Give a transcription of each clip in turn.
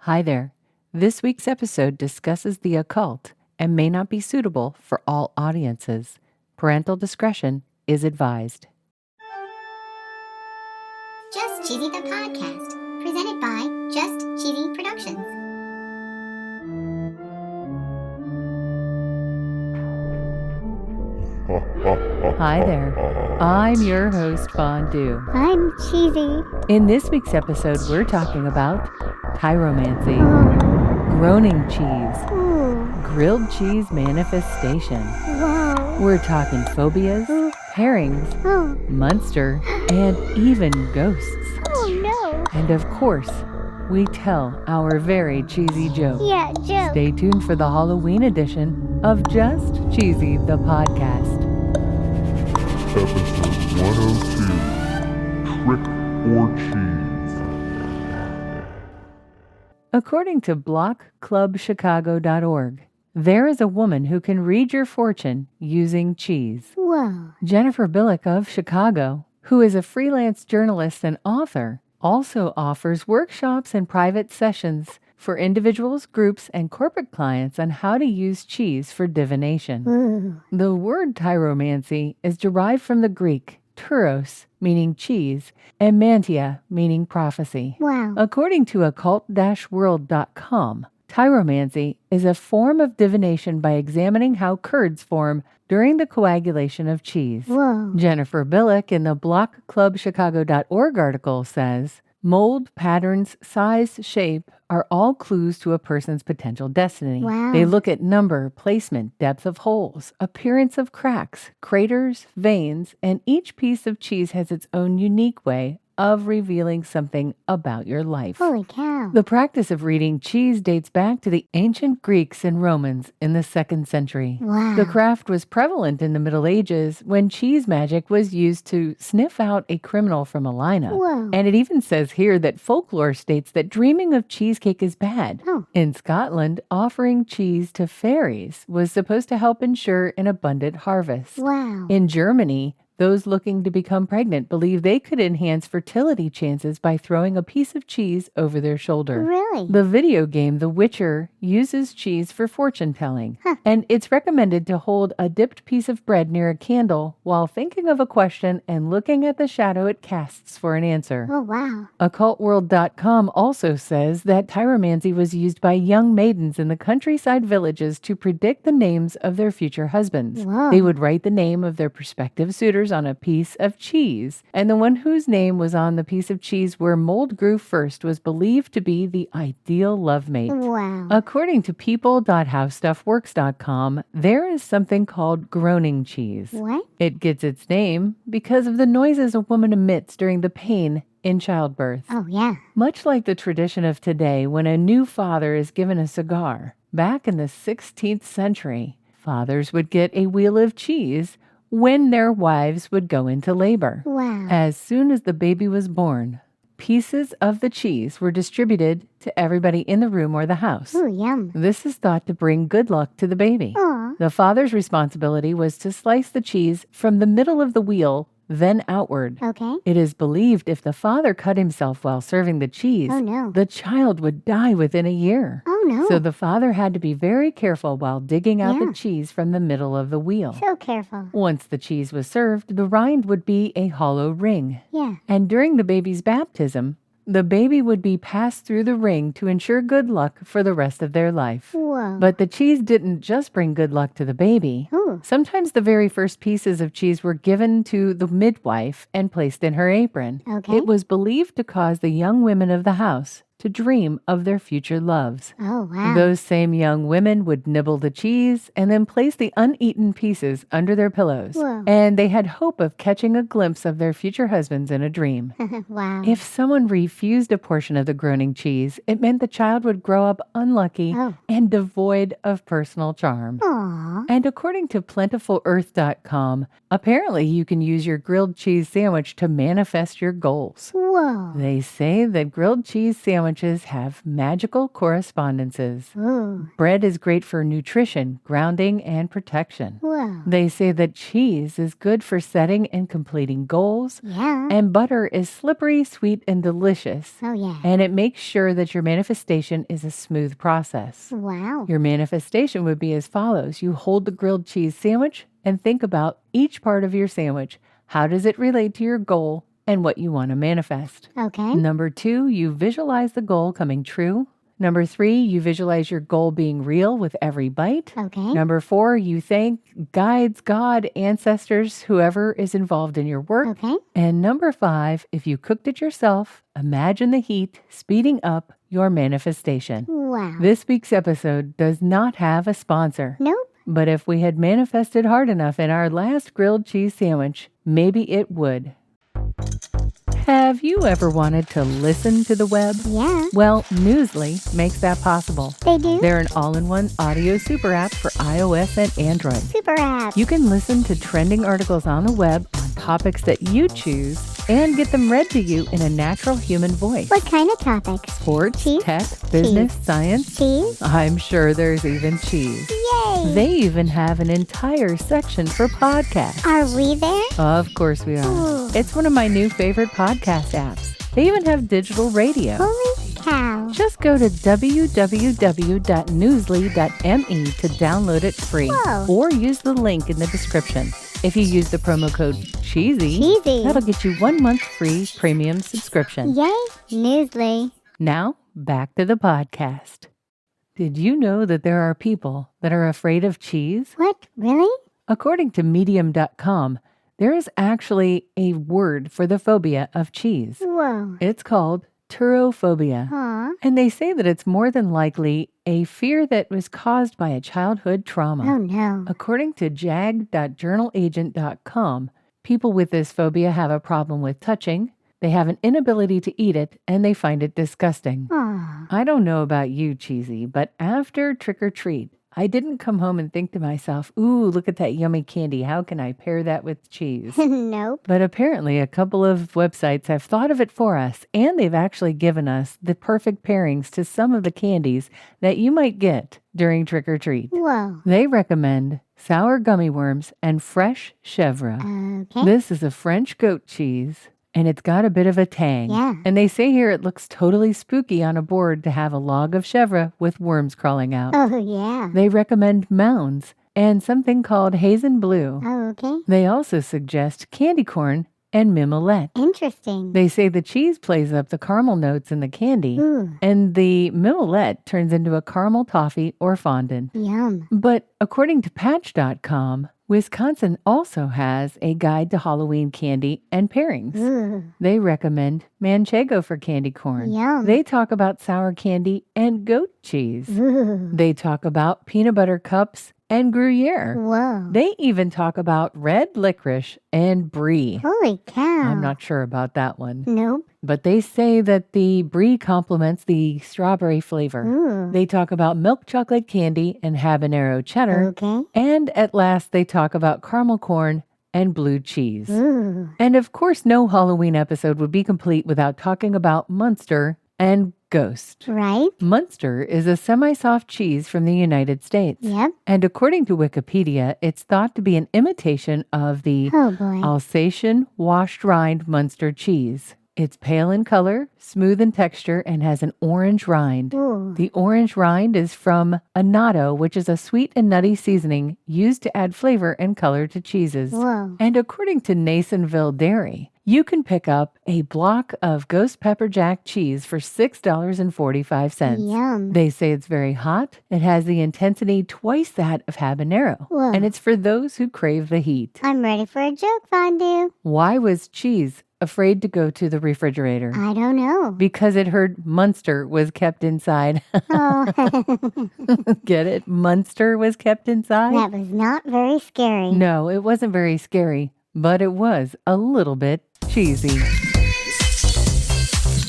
Hi there. This week's episode discusses the occult and may not be suitable for all audiences. Parental discretion is advised. Just Cheesy the Podcast, presented by Just Cheesy Productions. Hi there. I'm your host, Fondue. I'm Cheesy. In this week's episode, we're talking about Tyromancy, Groaning cheese, grilled cheese manifestation. Wow. We're talking phobias, pairings, Muenster, and even ghosts. Oh no. And of course, we tell our very cheesy joke. Yeah, joke. Stay tuned for the Halloween edition of Just Cheesy the Podcast. Episode 102, Trick or Cheese. According to blockclubchicago.org, there is a woman who can read your fortune using cheese. Whoa. Jennifer Billick of Chicago, who is a freelance journalist and author, also offers workshops and private sessions for individuals, groups, and corporate clients on how to use cheese for divination. Ooh. The word tyromancy is derived from the Greek tyros, meaning cheese, and mantia, meaning prophecy. Wow. According to occult-world.com, tyromancy is a form of divination by examining how curds form during the coagulation of cheese. Whoa. Jennifer Billick in the blockclubchicago.org article says, mold, patterns, size, shape are all clues to a person's potential destiny. Wow. They look at number, placement, depth of holes, appearance of cracks, craters, veins, and each piece of cheese has its own unique way of revealing something about your life. Holy cow. The practice of reading cheese dates back to the ancient Greeks and Romans in the 2nd century. Wow. The craft was prevalent in the Middle Ages when cheese magic was used to sniff out a criminal from a lineup. Whoa. And it even says here that folklore states that dreaming of cheesecake is bad. Oh. In Scotland, offering cheese to fairies was supposed to help ensure an abundant harvest. Wow. In Germany, those looking to become pregnant believe they could enhance fertility chances by throwing a piece of cheese over their shoulder. Really? The video game The Witcher uses cheese for fortune telling, and it's recommended to hold a dipped piece of bread near a candle while thinking of a question and looking at the shadow it casts for an answer. Oh, wow. Occultworld.com also says that tyromancy was used by young maidens in the countryside villages to predict the names of their future husbands. Whoa. They would write the name of their prospective suitors on a piece of cheese, and the one whose name was on the piece of cheese where mold grew first was believed to be the ideal love mate. Wow. According to people.howstuffworks.com, there is something called groaning cheese. What? It gets its name because of the noises a woman emits during the pain in childbirth. Oh, yeah. Much like the tradition of today when a new father is given a cigar, back in the 16th century, fathers would get a wheel of cheese when their wives would go into labor. Wow. As soon as the baby was born, pieces of the cheese were distributed to everybody in the room or the house. Ooh, yum. This is thought to bring good luck to the baby. Aw. The father's responsibility was to slice the cheese from the middle of the wheel, then outward. Okay. It is believed if the father cut himself while serving the cheese, Oh, no. the child would die within a year. Oh, no. So the father had to be very careful while digging out Yeah. the cheese from the middle of the wheel. So careful. Once the cheese was served, the rind would be a hollow ring. Yeah. And during the baby's baptism, the baby would be passed through the ring to ensure good luck for the rest of their life. Whoa. But the cheese didn't just bring good luck to the baby. Ooh. Sometimes the very first pieces of cheese were given to the midwife and placed in her apron. Okay. It was believed to cause the young women of the house to dream of their future loves. Oh, wow. Those same young women would nibble the cheese and then place the uneaten pieces under their pillows. Whoa. And they had hope of catching a glimpse of their future husbands in a dream. Wow. If someone refused a portion of the groaning cheese, it meant the child would grow up unlucky Oh. and devoid of personal charm. Aw. And according to plentiful.earth.com, apparently you can use your grilled cheese sandwich to manifest your goals. Whoa. They say that grilled cheese sandwiches sandwiches have magical correspondences. Ooh. Bread is great for nutrition, grounding, and protection. Whoa. They say that cheese is good for setting and completing goals, Yeah. and butter is slippery, sweet, and delicious. Oh, yeah. And it makes sure that your manifestation is a smooth process. Wow. Your manifestation would be as follows. You hold the grilled cheese sandwich and think about each part of your sandwich. How does it relate to your goal and what you want to manifest? Okay. Number 2, you visualize the goal coming true. Number 3, you visualize your goal being real with every bite. Okay. Number 4, you thank guides, God, ancestors, whoever is involved in your work. Okay. And number 5, if you cooked it yourself, imagine the heat speeding up your manifestation. Wow. This week's episode does not have a sponsor. Nope. But if we had manifested hard enough in our last grilled cheese sandwich, maybe it would. Have you ever wanted to listen to the web? Yeah. Well, Newsly makes that possible. They do? They're an all-in-one audio super app for iOS and Android. Super app. You can listen to trending articles on the web on topics that you choose and get them read to you in a natural human voice. What kind of topics? Sports, Cheese? tech, business, science. Cheese? I'm sure there's even cheese. Yay. They even have an entire section for podcasts. Are we there? Of course we are. Ooh. It's one of my new favorite podcast apps. They even have digital radio. Holy cow. Just go to www.newsly.me to download it free. Whoa. Or use the link in the description. If you use the promo code CHEESY, Cheesy. that'll get you 1 month free premium subscription. Yay. Newsly. Now, back to the podcast. Did you know that there are people that are afraid of cheese? What? Really? According to Medium.com, there is actually a word for the phobia of cheese. Whoa. It's called turophobia. Aw. And they say that it's more than likely a fear that was caused by a childhood trauma. Oh, no. According to jag.journalagent.com, people with this phobia have a problem with touching, they have an inability to eat it, and they find it disgusting. Aw. I don't know about you, Cheesy, but after trick or treat, I didn't come home and think to myself, ooh, look at that yummy candy. How can I pair that with cheese? Nope. But apparently a couple of websites have thought of it for us, and they've actually given us the perfect pairings to some of the candies that you might get during trick or treat. Whoa. They recommend sour gummy worms and fresh chèvre. Okay. This is a French goat cheese, and it's got a bit of a tang. Yeah. And they say here it looks totally spooky on a board to have a log of chèvre with worms crawling out. Oh, yeah. They recommend mounds and something called hazen blue. Oh, okay. They also suggest candy corn and mimolette. Interesting. They say the cheese plays up the caramel notes in the candy, Ooh. and the mimolette turns into a caramel toffee or fondant. Yum. But according to Patch.com, Wisconsin also has a guide to Halloween candy and pairings. Ooh. They recommend manchego for candy corn. Yum. They talk about sour candy and goat cheese. Ooh. They talk about peanut butter cups and Gruyere. Whoa. They even talk about red licorice and brie. Holy cow. I'm not sure about that one. Nope. But they say that the brie complements the strawberry flavor. Ooh. They talk about milk chocolate candy and habanero cheddar. Okay. And at last, they talk about caramel corn and blue cheese. Ooh. And of course, no Halloween episode would be complete without talking about Muenster and Ghost. Right? Muenster is a semi-soft cheese from the United States. Yep. And according to Wikipedia, it's thought to be an imitation of the Oh, boy. Alsatian washed rind Muenster cheese. It's pale in color, smooth in texture, and has an orange rind. Ooh. The orange rind is from annatto, which is a sweet and nutty seasoning used to add flavor and color to cheeses. Whoa. And according to Nasonville Dairy, you can pick up a block of ghost pepper jack cheese for $6.45. Yum. They say it's very hot. It has the intensity twice that of habanero. Whoa. And it's for those who crave the heat. I'm ready for a joke, Fondue. Why was cheese afraid to go to the refrigerator? I don't know. Because it heard Muenster was kept inside. Oh, Get it? Muenster was kept inside? that was not very scary. No, it wasn't very scary, but it was a little bit cheesy.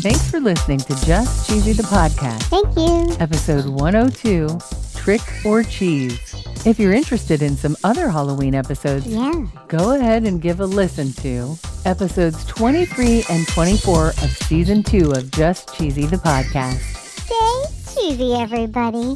Thanks for listening to Just Cheesy the Podcast, Thank you. episode 102, Trick or Cheese. If you're interested in some other Halloween episodes, Yeah. go ahead and give a listen to episodes 23 and 24 of Season 2 of Just Cheesy the Podcast. Stay cheesy, everybody.